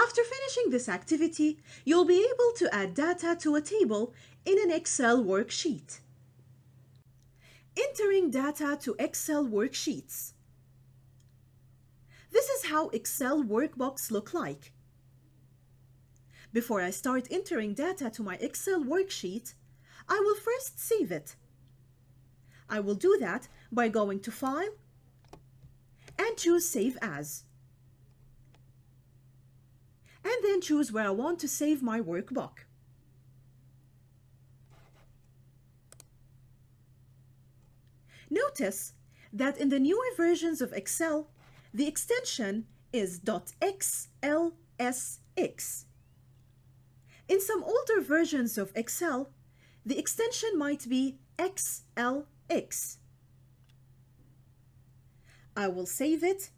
After finishing this activity, you'll be able to add data to a table in an Excel worksheet. Entering data to Excel worksheets. This is how Excel workbooks look like. Before I start entering data to my Excel worksheet, I will first save it. I will do that by going to File and choose Save As. And then choose where I want to save my workbook. Notice that in the newer versions of Excel, the extension is .xlsx. In some older versions of Excel, the extension might be xlx. I will save it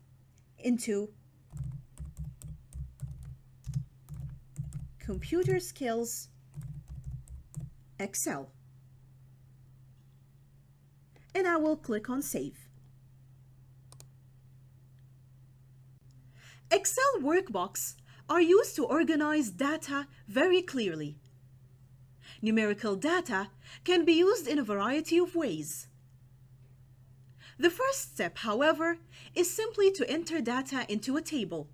into Computer Skills Excel. And I will click on Save. Excel workbooks are used to organize data very clearly. Numerical data can be used in a variety of ways. The first step, however, is simply to enter data into a table.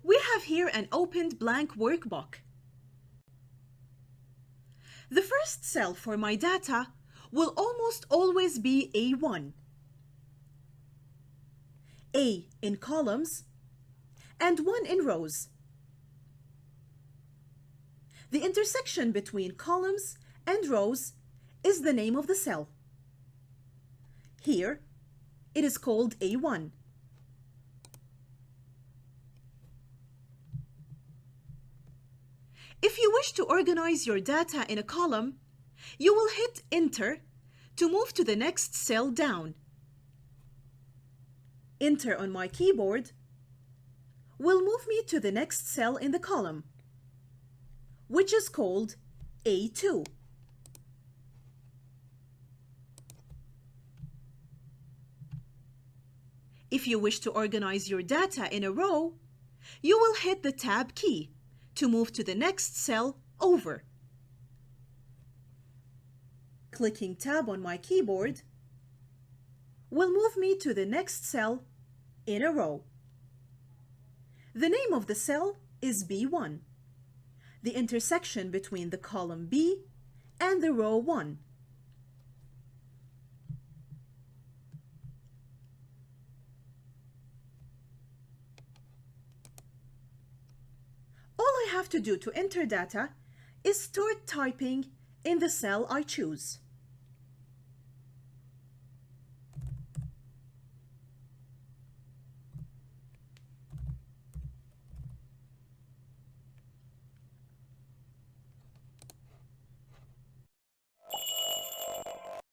We have here an opened blank workbook. The first cell for my data will almost always be A1. A in columns and 1 in rows. The intersection between columns and rows is the name of the cell. Here, it is called A1. If you wish to organize your data in a column, you will hit Enter to move to the next cell down. Enter on my keyboard will move me to the next cell in the column, which is called A2. If you wish to organize your data in a row, you will hit the Tab key to move to the next cell over. Clicking Tab on my keyboard will move me to the next cell in a row. The name of the cell is B1, the intersection between the column B and the row 1. All I have to do to enter data is start typing in the cell I choose.